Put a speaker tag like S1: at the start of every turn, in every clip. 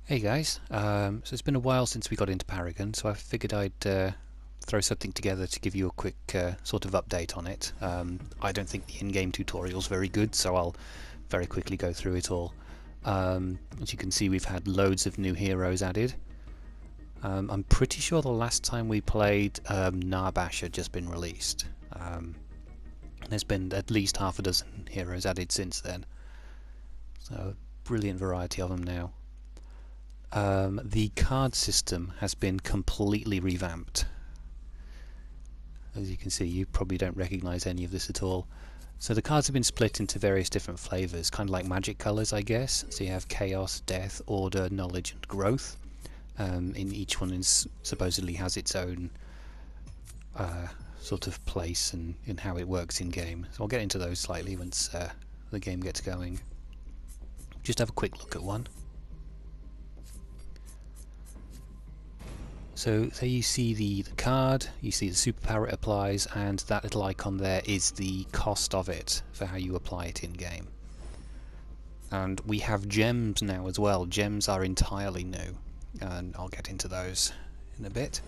S1: Hey guys, so it's been a while since we got into Paragon, so I figured I'd throw something together to give you a quick sort of update on it. I don't think the in-game tutorial's very good, so I'll very quickly go through it all. As you can see, we've had loads of new heroes added. I'm pretty sure the last time we played, Narbash had just been released. There's been at least half a dozen heroes added since then, so brilliant variety of them now. The card system has been completely revamped. As you can see, you probably don't recognise any of this at all. So the cards have been split into various different flavours, kind of like magic colours, I guess. So you have Chaos, Death, Order, Knowledge and Growth. In each one is supposedly has its own sort of place and in how it works in game. So I'll get into those slightly once the game gets going. Just have a quick look at one. So there you see the card, you see the superpower it applies, and that little icon there is the cost of it for how you apply it in game. And we have gems now as well. Gems are entirely new, and I'll get into those in a bit.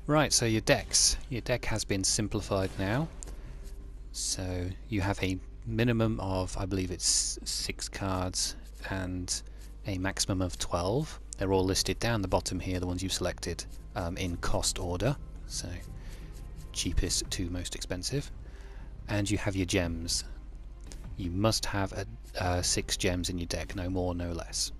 S1: Right, so your decks. Your deck has been simplified now. So you have a minimum of, I believe it's 6 cards and a maximum of 12. They're all listed down the bottom here, the ones you've selected, in cost order, so cheapest to most expensive. And you have your gems. You must have 6 gems in your deck, no more, no less.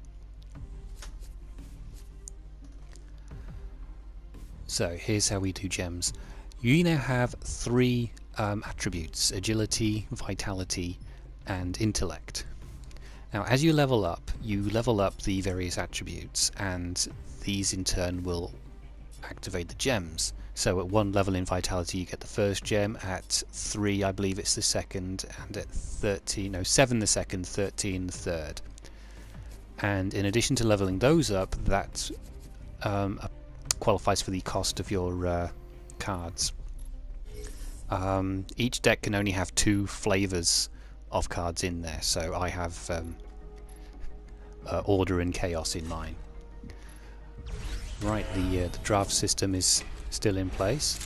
S1: So here's how we do gems. You now have 3 attributes: agility, vitality, and intellect. Now, as you level up the various attributes, and these in turn will activate the gems. So at 1 level in vitality you get the first gem, at 3 I believe it's the second, and at 7 the second, 13 the third. And in addition to leveling those up, that qualifies for the cost of your cards. Each deck can only have 2 flavours of cards in there, so I have Order and Chaos in mine. Right, the draft system is still in place.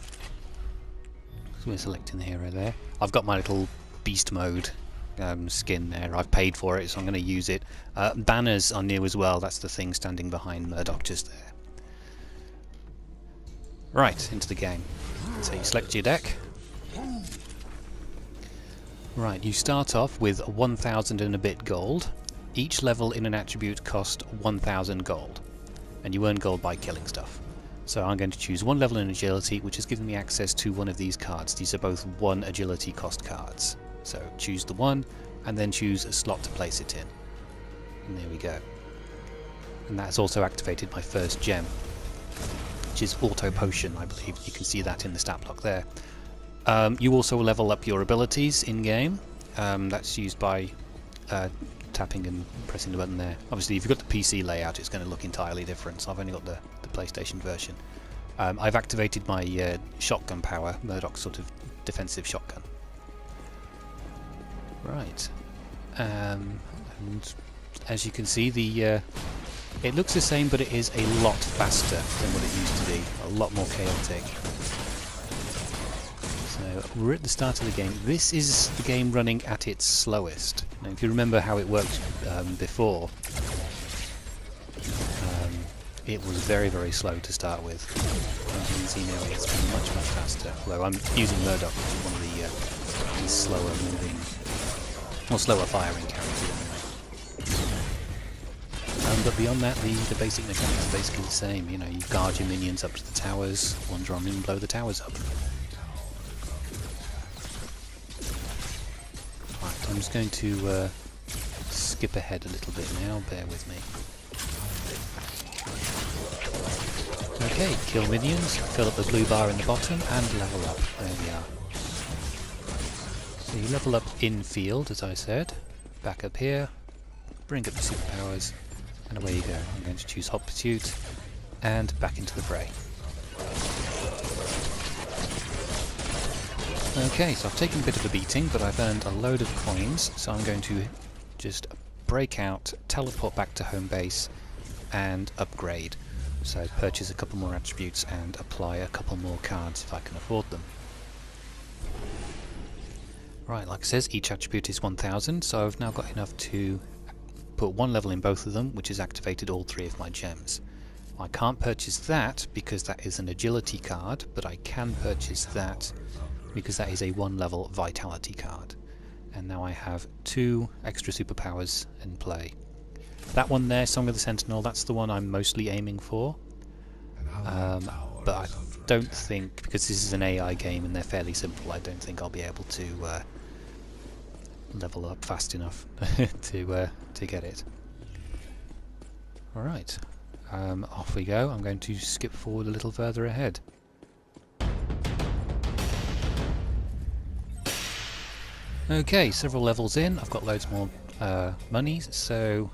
S1: So we're selecting the hero there. I've got my little beast mode skin there. I've paid for it, so I'm going to use it. Banners are new as well. That's the thing standing behind Murdoch just there. Right, into the game. So you select your deck. Right, you start off with 1,000 and a bit gold. Each level in an attribute costs 1,000 gold, and you earn gold by killing stuff. So I'm going to choose 1 level in agility, which has given me access to one of these cards. These are both 1 agility cost cards. So choose the one, and then choose a slot to place it in. And there we go. And that's also activated my first gem, which is Auto Potion, I believe. You can see that in the stat block there. You also level up your abilities in-game. That's used by tapping and pressing the button there. Obviously, if you've got the PC layout, it's going to look entirely different, so I've only got the PlayStation version. I've activated my shotgun power, Murdoch's sort of defensive shotgun. Right. And as you can see, it looks the same, but it is a lot faster than what it used to be. A lot more chaotic. So we're at the start of the game. This is the game running at its slowest. Now, if you remember how it worked before, it was very, very slow to start with. As you can see now, it's much, much faster. Although I'm using Murdoch, which is one of the slower moving, or slower firing characters anyway. But beyond that, the basic mechanics are basically the same. You know, you guard your minions up to the towers, wander on and blow the towers up. I'm just going to skip ahead a little bit now, bear with me. Okay, kill minions, fill up the blue bar in the bottom, and level up. There we are. So you level up in field, as I said. Back up here, bring up the superpowers, and away you go. I'm going to choose Hot Pursuit, and back into the fray. Okay, so I've taken a bit of a beating, but I've earned a load of coins, so I'm going to just break out, teleport back to home base, and upgrade. So purchase a couple more attributes and apply a couple more cards if I can afford them. Right, like it says, each attribute is 1000, so I've now got enough to put one level in both of them, which has activated all 3 of my gems. I can't purchase that because that is an agility card, but I can purchase that because that is a 1 level vitality card. And now I have 2 extra superpowers in play. That one there, Song of the Sentinel, that's the one I'm mostly aiming for. But I don't think, because this is an AI game and they're fairly simple, I don't think I'll be able to level up fast enough to get it. Alright, off we go. I'm going to skip forward a little further ahead. Okay, several levels in, I've got loads more money, so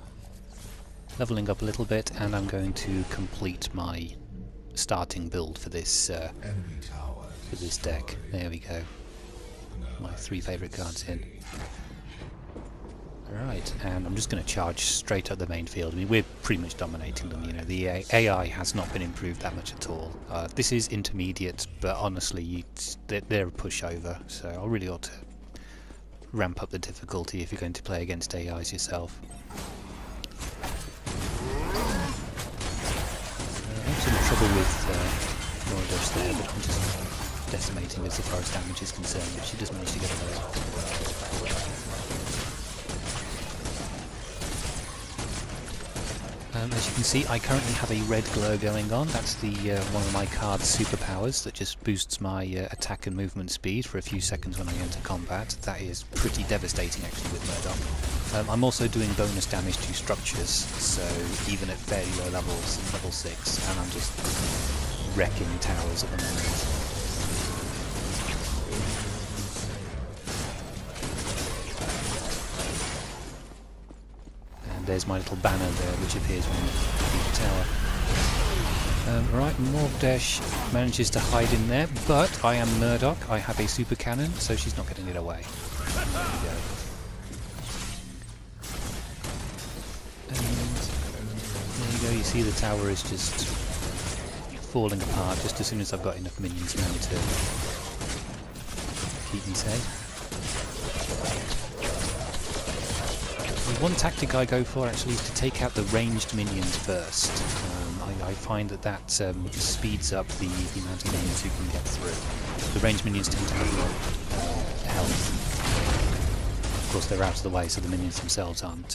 S1: leveling up a little bit, and I'm going to complete my starting build for this deck. There we go. My 3 favourite cards in. Right, and I'm just going to charge straight up the main field. I mean, we're pretty much dominating them. You know, the AI has not been improved that much at all. This is intermediate, but honestly, they're a pushover. So I really ought to ramp up the difficulty if you're going to play against AIs yourself. Some trouble with Mordor's there, but I'm just decimating as far as damage is concerned, but she does manage to get away. As you can see, I currently have a red glow going on. That's the one of my card's superpowers that just boosts my attack and movement speed for a few seconds when I enter combat. That is pretty devastating actually with Murdoch. I'm also doing bonus damage to structures, so even at fairly low levels, level 6, and I'm just wrecking towers at the moment. There's my little banner there, which appears when you leave the tower. Right, Morgdesh manages to hide in there, but I am Murdoch. I have a super cannon, so she's not getting it away. There we go. And there you go. You see the tower is just falling apart just as soon as I've got enough minions now to keep me safe. One tactic I go for actually is to take out the ranged minions first. I find that speeds up the amount of minions you can get through. The ranged minions tend to have more health. Of course they're out of the way, so the minions themselves aren't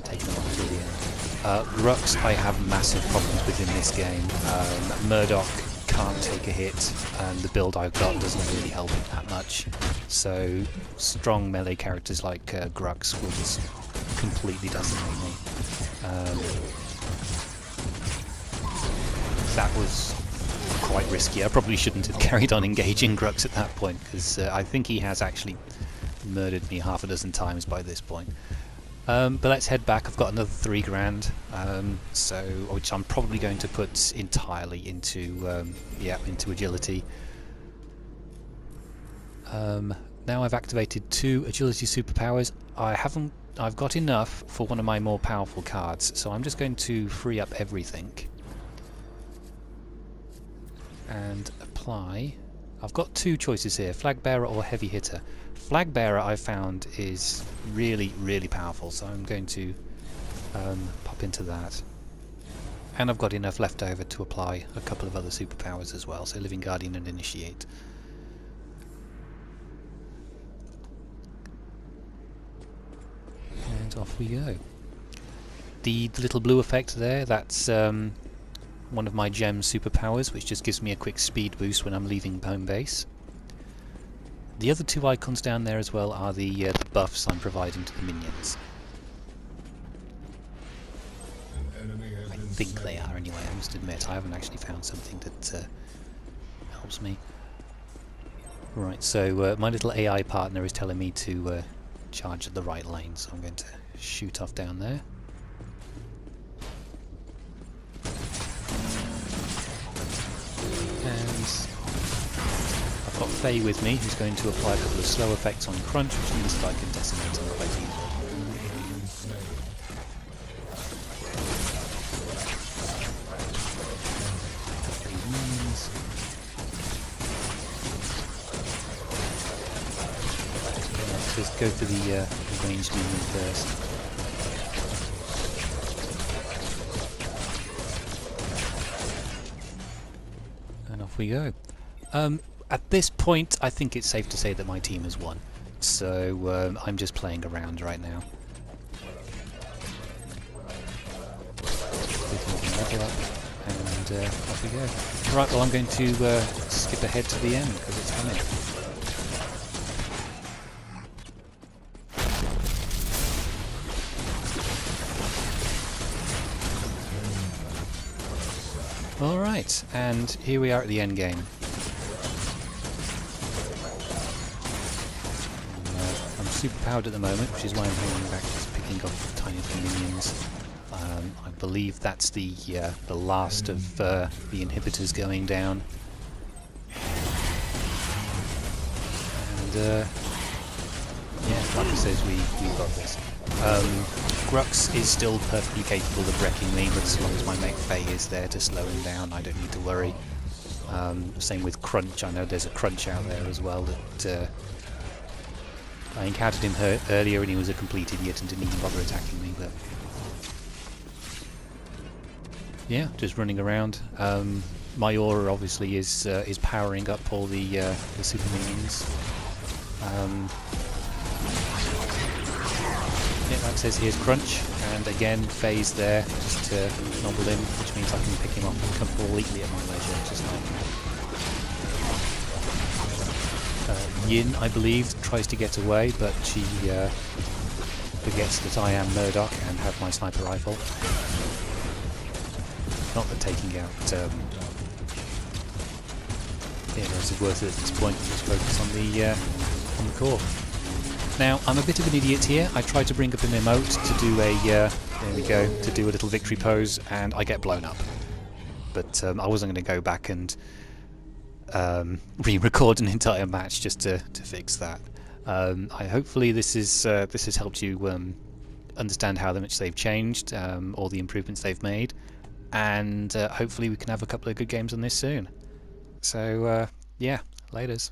S1: taking them on to the end. Grux I have massive problems with in this game. Murdoch can't take a hit, and the build I've got doesn't really help it that much. So strong melee characters like Grux will just completely decimate me. That was quite risky. I probably shouldn't have carried on engaging Grux at that point, because I think he has actually murdered me half a dozen times by this point. But let's head back. I've got another 3 grand, which I'm probably going to put entirely into into agility. Now I've activated 2 agility superpowers. I've got enough for one of my more powerful cards, so I'm just going to free up everything and apply. I've got 2 choices here: Flag Bearer or Heavy Hitter. Flag Bearer I've found is really, really powerful, so I'm going to pop into that. And I've got enough left over to apply a couple of other superpowers as well, so Living Guardian and Initiate. And off we go. The little blue effect there, that's one of my gem superpowers, which just gives me a quick speed boost when I'm leaving home base. The other 2 icons down there as well are the buffs I'm providing to the minions. I think they are anyway, I must admit. I haven't actually found something that helps me. Right, so my little AI partner is telling me to charge at the right lane, so I'm going to shoot off down there. And I've got Faye with me, who's going to apply a couple of slow effects on Crunch, which means that I can decimate him quite easily. Let's go for the ranged minion first. And off we go. At this point, I think it's safe to say that my team has won. So I'm just playing around right now. Level up, and off we go. Right, well I'm going to skip ahead to the end because it's coming. Alright, and here we are at the end game. I'm super powered at the moment, which is why I'm hanging back, just picking off tiny little minions. I believe that's the last of the inhibitors going down. And yeah, like I says, we've got this. Grux is still perfectly capable of wrecking me, but as long as my mate Faye is there to slow him down, I don't need to worry. Same with Crunch. I know there's a Crunch out there as well that I encountered him earlier and he was a complete idiot and didn't even bother attacking me. But yeah, just running around. My aura obviously is powering up all the super minions. Yeah, like it says, here's Crunch, and again Faye's there just to nobble him, which means I can pick him up completely at my leisure, just like Yin, I believe, tries to get away, but she forgets that I am Murdoch and have my sniper rifle. Not that taking out heroes is worth it at this point, just focus on the core. Now, I'm a bit of an idiot here. I tried to bring up an emote to do a, there we go, to do a little victory pose, and I get blown up. But I wasn't going to go back and re-record an entire match just to fix that. Hopefully this has helped you understand how much they've changed, all the improvements they've made, and hopefully we can have a couple of good games on this soon. So, yeah, laters.